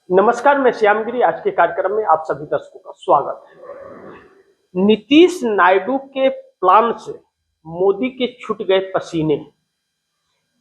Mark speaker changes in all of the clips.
Speaker 1: नमस्कार, मैं श्यामगिरी। आज के कार्यक्रम में आप सभी दर्शकों का स्वागत है। नीतीश नायडू के प्लान से मोदी के छूट गए पसीने।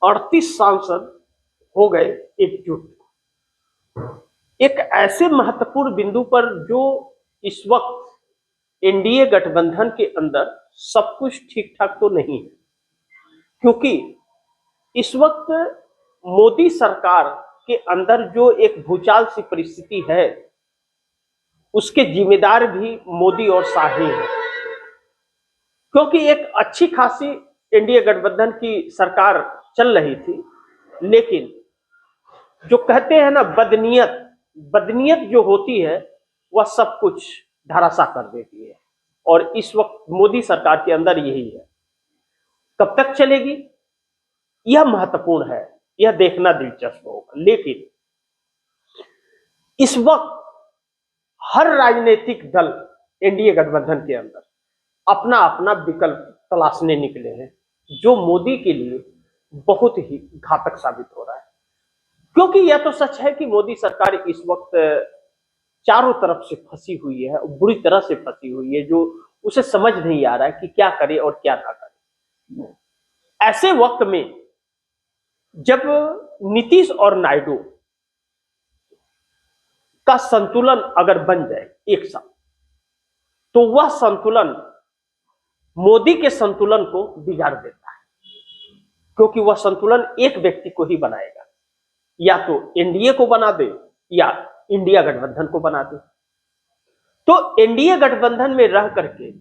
Speaker 1: 38 सांसद हो गए एकजुट एक ऐसे महत्वपूर्ण बिंदु पर जो इस वक्त एनडीए गठबंधन के अंदर सब कुछ ठीक ठाक तो नहीं है, क्योंकि इस वक्त मोदी सरकार के अंदर जो एक भूचाल सी परिस्थिति है उसके जिम्मेदार भी मोदी और शाह ही हैं। क्योंकि एक अच्छी खासी एनडीए गठबंधन की सरकार चल रही थी, लेकिन जो कहते हैं ना, बदनीयत बदनीयत जो होती है वह सब कुछ धराशाह कर देती है। और इस वक्त मोदी सरकार के अंदर यही है। कब तक चलेगी यह महत्वपूर्ण है, यह देखना दिलचस्प होगा। लेकिन इस वक्त हर राजनीतिक दल एनडीए गठबंधन के अंदर अपना अपना विकल्प तलाशने निकले हैं, जो मोदी के लिए बहुत ही घातक साबित हो रहा है। क्योंकि यह तो सच है कि मोदी सरकार इस वक्त चारों तरफ से फंसी हुई है, बुरी तरह से फंसी हुई है, जो उसे समझ नहीं आ रहा है कि क्या करे और क्या ना करे। ऐसे वक्त में जब नीतीश और नायडू का संतुलन अगर बन जाए एक साथ, तो वह संतुलन मोदी के संतुलन को बिगाड़ देता है। क्योंकि वह संतुलन एक व्यक्ति को ही बनाएगा, या तो एनडीए को बना दे या इंडिया गठबंधन को बना दे। तो एनडीए गठबंधन में रह करके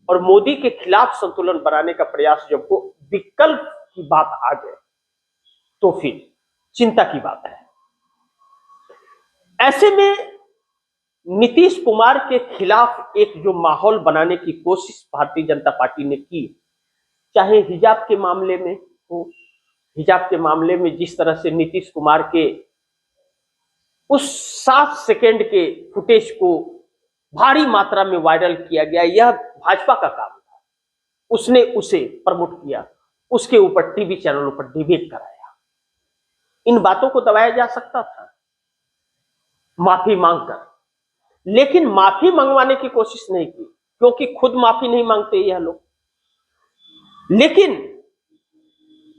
Speaker 1: और मोदी के खिलाफ संतुलन बनाने का प्रयास जब वो विकल्प की बात आ जाए तो फिर चिंता की बात है। ऐसे में नीतीश कुमार के खिलाफ एक जो माहौल बनाने की कोशिश भारतीय जनता पार्टी ने की, चाहे हिजाब के मामले में हो, हिजाब के मामले में जिस तरह से नीतीश कुमार के उस 7 सेकेंड के फुटेज को भारी मात्रा में वायरल किया गया, यह भाजपा का काम था। उसने उसे प्रमोट किया, उसके ऊपर टीवी चैनलों पर डिबेट कराया। इन बातों को दबाया जा सकता था माफी मांगकर, लेकिन माफी मंगवाने की कोशिश नहीं की, क्योंकि खुद माफी नहीं मांगते यह लोग। लेकिन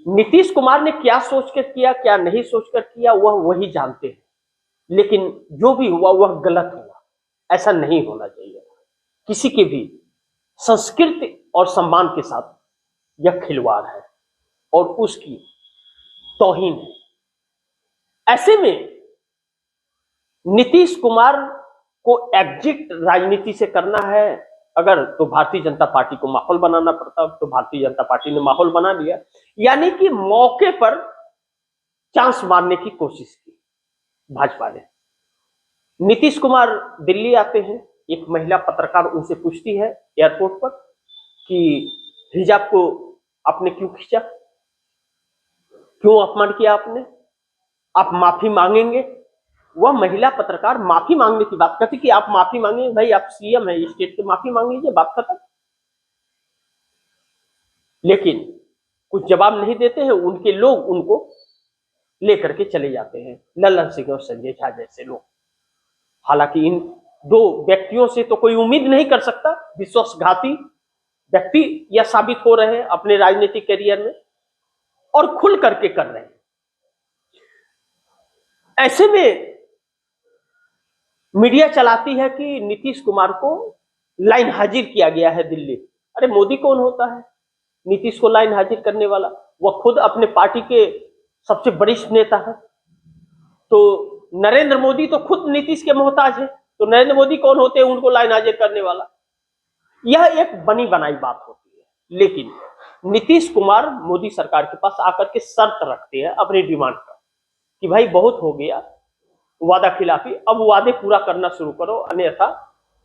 Speaker 1: नीतीश कुमार ने क्या सोचकर किया, क्या नहीं सोचकर किया, वह वही जानते हैं। लेकिन जो भी हुआ वह गलत हुआ, ऐसा नहीं होना चाहिए। किसी के भी संस्कृति और सम्मान के साथ यह खिलवाड़ है और उसकी तौहीन है। ऐसे में नीतीश कुमार को एग्जिट राजनीति से करना है अगर, तो भारतीय जनता पार्टी को माहौल बनाना पड़ता। तो भारतीय जनता पार्टी ने माहौल बना लिया, यानी कि मौके पर चांस मारने की कोशिश की भाजपा ने। नीतीश कुमार दिल्ली आते हैं, एक महिला पत्रकार उनसे पूछती है एयरपोर्ट पर कि हिजाब को आपने क्यों खींचा, क्यों अपमान किया आपने, आप माफी मांगेंगे। वह महिला पत्रकार माफी मांगने की बात करती कि आप माफी मांगे, भाई आप सीएम है स्टेट के, माफी मांग लीजिए, बात खत्म। लेकिन कुछ जवाब नहीं देते हैं उनके लोग, उनको लेकर के चले जाते हैं, लल्लन सिंह और संजय झा जैसे लोग। हालांकि इन दो व्यक्तियों से तो कोई उम्मीद नहीं कर सकता, विश्वासघाती व्यक्ति यह साबित हो रहे हैं अपने राजनीतिक करियर में और खुल करके कर रहे हैं। ऐसे में मीडिया चलाती है कि नीतीश कुमार को लाइन हाजिर किया गया है दिल्ली। अरे मोदी कौन होता है नीतीश को लाइन हाजिर करने वाला? वह खुद अपने पार्टी के सबसे वरिष्ठ नेता है। तो नरेंद्र मोदी तो खुद नीतीश के मोहताज है, तो नरेंद्र मोदी कौन होते हैं उनको लाइन हाजिर करने वाला? यह एक बनी बनाई बात होती है। लेकिन नीतीश कुमार मोदी सरकार के पास आकर के शर्त रखते हैं अपनी डिमांड का कि भाई बहुत हो गया वादा खिलाफी, अब वादे पूरा करना शुरू करो, अन्यथा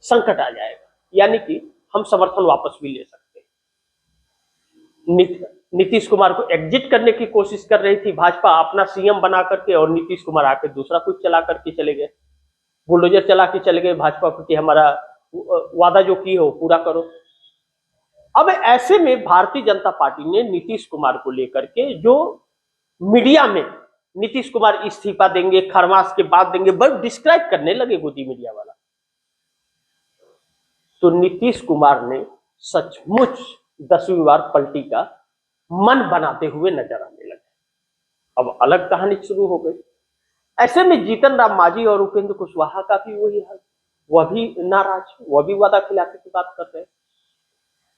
Speaker 1: संकट आ जाएगा। यानी कि हम समर्थन वापस भी ले सकते हैं। नीतीश कुमार को एग्जिट करने की कोशिश कर रही थी भाजपा अपना सीएम बना करके, और नीतीश कुमार आके दूसरा कुछ चला करके चले गए, बुलडोजर चला के चले गए भाजपा को कि हमारा वादा जो की हो पूरा करो। अब ऐसे में भारतीय जनता पार्टी ने नीतीश कुमार को लेकर के जो मीडिया में नीतीश कुमार इस्तीफा देंगे, खरमास के बाद देंगे, बस डिस्क्राइब करने लगे गोदी मीडिया वाला। तो नीतीश कुमार ने सचमुच 10वीं बार पलटी का मन बनाते हुए नजर आने लगे। अब अलग कहानी शुरू हो गई। ऐसे में जीतन राम मांझी और उपेंद्र कुशवाहा का भी वही हाल, वह भी नाराज, वह भी वादा खिलाफी की बात कर रहे हैं।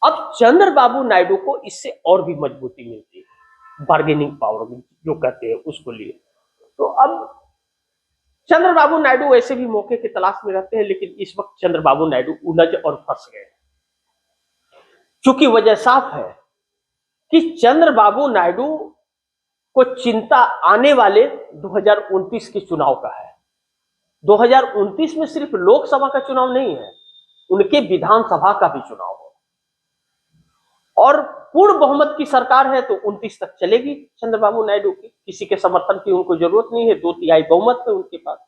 Speaker 1: अब चंद्रबाबू नायडू को इससे और भी मजबूती मिलती है, बार्गेनिंग पावर जो कहते हैं उसको लिए। तो अब चंद्रबाबू नायडू वैसे भी मौके की तलाश में रहते हैं, लेकिन इस वक्त चंद्रबाबू नायडू उलझ और फंस गए। चूंकि वजह साफ है कि चंद्रबाबू नायडू को चिंता आने वाले 2029 के चुनाव का है। 2029 में सिर्फ लोकसभा का चुनाव नहीं है, उनके विधानसभा का भी चुनाव हो, और पूर्ण बहुमत की सरकार है तो 29 तक चलेगी चंद्रबाबू नायडू की। किसी के समर्थन की उनको जरूरत नहीं है, 2/3 बहुमत है उनके पास।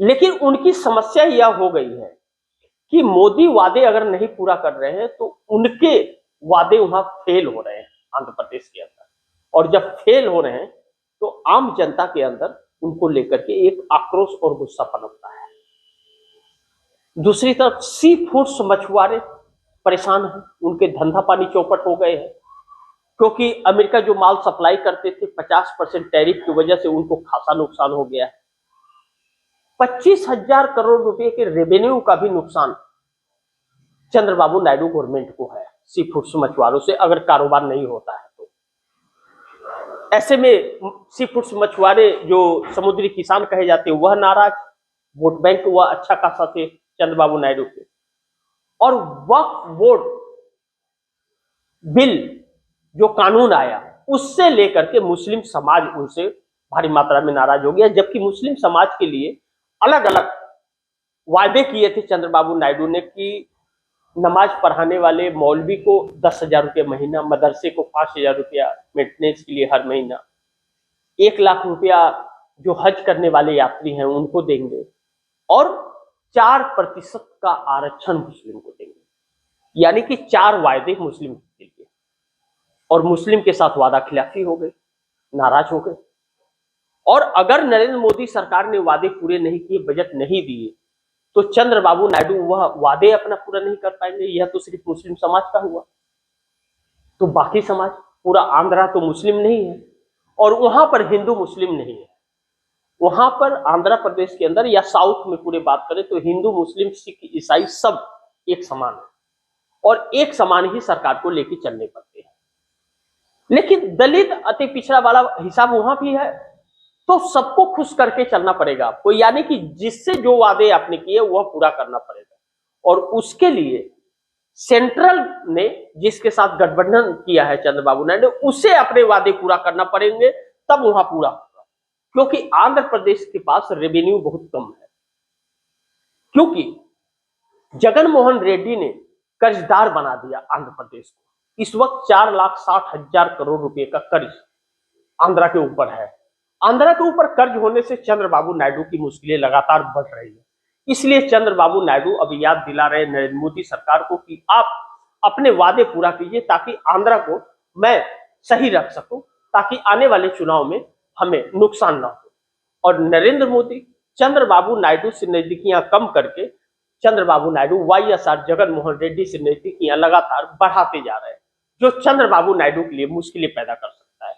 Speaker 1: लेकिन उनकी समस्या यह हो गई है कि मोदी वादे अगर नहीं पूरा कर रहे हैं तो उनके वादे वहां फेल हो रहे हैं आंध्र प्रदेश के अंदर, और जब फेल हो रहे हैं तो आम जनता के अंदर उनको लेकर के एक आक्रोश और गुस्सा पनपता है। दूसरी तरफ सी फूड्स मछुआरे परेशान हैं, उनके धंधा पानी चौपट हो गए हैं, क्योंकि अमेरिका जो माल सप्लाई करते थे 50% टैरिफ की वजह से उनको खासा नुकसान हो गया है। 25,000 करोड़ रुपए के रेवेन्यू का भी नुकसान चंद्रबाबू नायडू गवर्नमेंट को है सी फूड्स मछुआरों से, अगर कारोबार नहीं होता है तो। ऐसे में सी फूड्स मछुआरे जो समुद्री किसान कहे जाते हैं वह नाराज, वोट बैंक वह अच्छा खासा थे चंद्रबाबू नायडू के। और वक्फ बोर्ड बिल जो कानून आया उससे लेकर के मुस्लिम समाज उनसे भारी मात्रा में नाराज हो गया, जबकि मुस्लिम समाज के लिए अलग अलग वायदे किए थे चंद्रबाबू नायडू ने कि नमाज पढ़ाने वाले मौलवी को 10,000 रुपये महीना, मदरसे को 5,000 रुपया मेंटेनेंस के लिए हर महीना, 1 लाख रुपया जो हज करने वाले यात्री हैं उनको देंगे, और 4% का आरक्षण मुस्लिम को देंगे। यानी कि 4 वायदे मुस्लिम के लिए, और मुस्लिम के साथ वादा खिलाफी हो गई, नाराज हो गए। और अगर नरेंद्र मोदी सरकार ने वादे पूरे नहीं किए, बजट नहीं दिए, तो चंद्रबाबू नायडू वह वादे अपना पूरा नहीं कर पाएंगे। यह तो सिर्फ मुस्लिम समाज का हुआ, तो बाकी समाज, पूरा आंध्रा तो मुस्लिम नहीं है, और वहां पर हिंदू मुस्लिम नहीं है। वहां पर आंध्र प्रदेश के अंदर या साउथ में पूरे बात करें तो हिंदू मुस्लिम सिख ईसाई सब एक समान है, और एक समान ही सरकार को लेकर चलने पड़ते हैं। लेकिन दलित अति पिछड़ा वाला हिसाब वहां भी है, तो सबको खुश करके चलना पड़ेगा आपको। यानी कि जिससे जो वादे आपने किए वह पूरा करना पड़ेगा, और उसके लिए सेंट्रल ने जिसके साथ गठबंधन किया है चंद्रबाबू नायडू, उसे अपने वादे पूरा करना पड़ेंगे, तब वहां पूरा होगा। क्योंकि आंध्र प्रदेश के पास रेवेन्यू बहुत कम है, क्योंकि जगन मोहन रेड्डी ने कर्जदार बना दिया आंध्र प्रदेश को। इस वक्त 4,60,000 करोड़ रुपए का कर्ज आंध्रा के ऊपर है। आंध्रा के ऊपर कर्ज होने से चंद्रबाबू नायडू की मुश्किलें लगातार बढ़ रही है। इसलिए चंद्रबाबू नायडू अब याद दिला रहे नरेंद्र मोदी सरकार को कि आप अपने वादे पूरा कीजिए, ताकि आंध्रा को मैं सही रख सकूं, ताकि आने वाले चुनाव में हमें नुकसान ना हो। और नरेंद्र मोदी चंद्रबाबू नायडू से नजदीकियां कम करके चंद्रबाबू नायडू वाईएसआर जगन मोहन रेड्डी से नजदीकियां लगातार बढ़ाते जा रहे हैं, जो चंद्रबाबू नायडू के लिए मुश्किलें पैदा कर सकता है।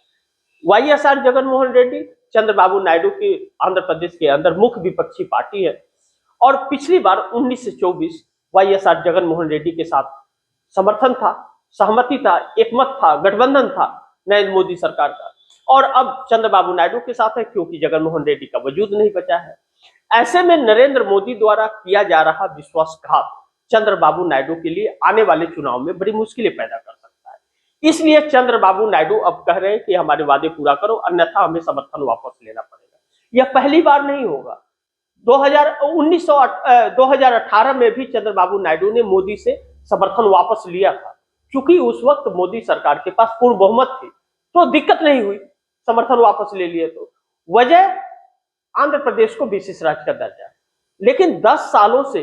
Speaker 1: वाईएसआर जगन मोहन रेड्डी चंद्रबाबू नायडू के आंध्र प्रदेश के अंदर मुख्य विपक्षी पार्टी है, और पिछली बार 19 से 24 वाईएसआर जगन मोहन रेड्डी के साथ समर्थन था, सहमति था, एकमत था, गठबंधन था नरेंद्र मोदी सरकार का। और अब चंद्रबाबू नायडू के साथ है, क्योंकि जगन मोहन रेड्डी का वजूद नहीं बचा है। ऐसे में नरेंद्र मोदी द्वारा किया जा रहा विश्वासघात चंद्रबाबू नायडू के लिए आने वाले चुनाव में बड़ी मुश्किलें पैदा कर सकता है। इसलिए चंद्रबाबू नायडू अब कह रहे हैं कि हमारे वादे पूरा करो, अन्यथा हमें समर्थन वापस लेना पड़ेगा। यह पहली बार नहीं होगा। 2018 में भी चंद्रबाबू नायडू ने मोदी से समर्थन वापस लिया था, क्योंकि उस वक्त मोदी सरकार के पास पूर्ण बहुमत थी, तो दिक्कत नहीं हुई, समर्थन वापस ले लिए। तो वजह आंध्र प्रदेश को विशेष राज्य का दर्जा। लेकिन 10 सालों से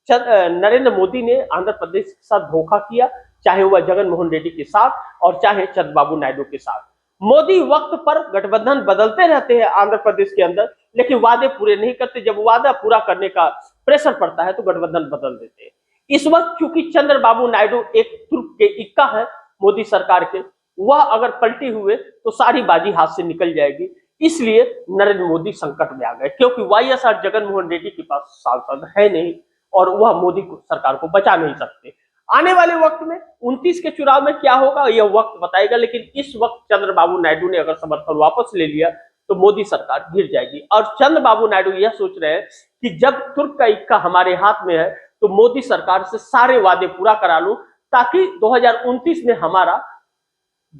Speaker 1: नरेंद्र मोदी ने आंध्र प्रदेश के साथ धोखा किया, चाहे वह जगन मोहन रेड्डी के साथ और चाहे चंद्रबाबू नायडू के साथ। मोदी वक्त पर गठबंधन बदलते रहते हैं आंध्र प्रदेश के अंदर, लेकिन वादे पूरे नहीं करते। जब वादा पूरा करने का प्रेशर पड़ता है तो गठबंधन बदल देते हैं। इस वक्त चूंकि चंद्रबाबू नायडू एक तुर्क के इक्का है मोदी सरकार के, वह अगर पलटी हुए तो सारी बाजी हाथ से निकल जाएगी। इसलिए नरेंद्र मोदी संकट में आ गए, क्योंकि वाईएसआर जगनमोहन रेड्डी के पास सांसद है नहीं और वह मोदी सरकार को बचा नहीं सकते। आने वाले वक्त में 29 के चुनाव में क्या होगा यह वक्त बताएगा, लेकिन इस वक्त चंद्रबाबू नायडू ने अगर समर्थन वापस ले लिया तो मोदी सरकार गिर जाएगी। और चंद्रबाबू नायडू यह सोच रहे हैं कि जब तुर्क का इक्का हमारे हाथ में है तो मोदी सरकार से सारे वादे पूरा करा लूं, ताकि 2029 में हमारा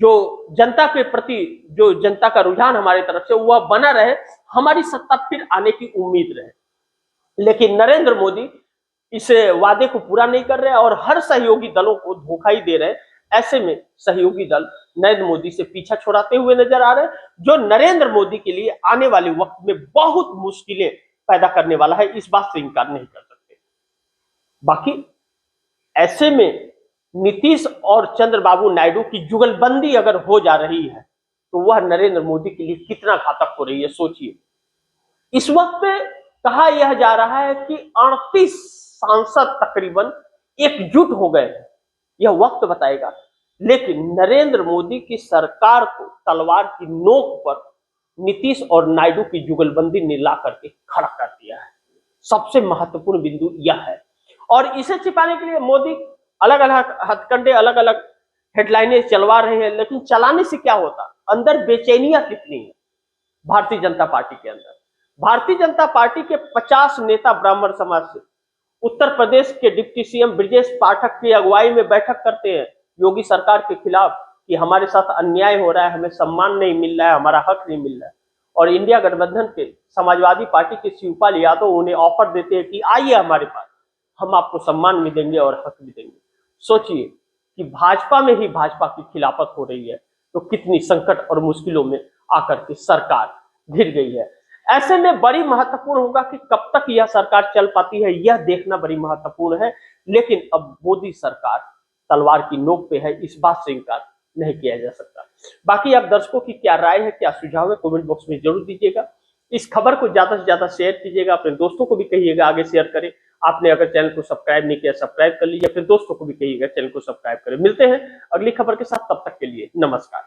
Speaker 1: जो जनता के प्रति जो जनता का रुझान हमारी तरफ से वह बना रहे, हमारी सत्ता फिर आने की उम्मीद रहे। लेकिन नरेंद्र मोदी इस वादे को पूरा नहीं कर रहे और हर सहयोगी दलों को धोखा ही दे रहे। ऐसे में सहयोगी दल नरेंद्र मोदी से पीछा छुड़ाते हुए नजर आ रहे हैं, जो नरेंद्र मोदी के लिए आने वाले वक्त में बहुत मुश्किलें पैदा करने वाला है, इस बात से इनकार नहीं कर सकते। बाकी ऐसे में नीतीश और चंद्रबाबू नायडू की जुगलबंदी अगर हो जा रही है तो वह नरेंद्र मोदी के लिए कितना घातक हो रही है, सोचिए। इस वक्त कहा यह जा रहा है कि 38 सांसद तकरीबन एकजुट हो गए हैं, यह वक्त बताएगा। लेकिन नरेंद्र मोदी की सरकार को तलवार की नोक पर नीतीश और नायडू की जुगलबंदी ने ला करके खड़ा कर दिया है। सबसे महत्वपूर्ण बिंदु यह है, और इसे छिपाने के लिए मोदी अलग अलग हथकंडे, अलग अलग हेडलाइनें चलवा रहे हैं। लेकिन चलाने से क्या होता, अंदर बेचैनियां कितनी है भारतीय जनता पार्टी के अंदर। भारतीय जनता पार्टी के 50 नेता ब्राह्मण समाज से उत्तर प्रदेश के डिप्टी सीएम ब्रजेश पाठक की अगुवाई में बैठक करते हैं योगी सरकार के खिलाफ कि हमारे साथ अन्याय हो रहा है, हमें सम्मान नहीं मिल रहा है, हमारा हक नहीं मिल रहा है। और इंडिया गठबंधन के समाजवादी पार्टी के शिवपाल यादव उन्हें ऑफर देते हैं कि आइए हमारे पास, हम आपको सम्मान भी देंगे और हक भी देंगे। सोचिए कि भाजपा में ही भाजपा की खिलाफत हो रही है तो कितनी संकट और मुश्किलों में आकर के सरकार घिर गई है। ऐसे में बड़ी महत्वपूर्ण होगा कि कब तक यह सरकार चल पाती है, यह देखना बड़ी महत्वपूर्ण है। लेकिन अब मोदी सरकार तलवार की नोक पे है, इस बात से इनकार नहीं किया जा सकता। बाकी आप दर्शकों की क्या राय है, क्या सुझाव है, कमेंट बॉक्स में जरूर दीजिएगा। इस खबर को ज्यादा से ज्यादा शेयर कीजिएगा, अपने दोस्तों को भी कहिएगा आगे शेयर करें। आपने अगर चैनल को सब्सक्राइब नहीं किया, सब्सक्राइब कर लीजिए, अपने दोस्तों को भी कहिएगा चैनल को सब्सक्राइब करें। मिलते हैं अगली खबर के साथ, तब तक के लिए नमस्कार।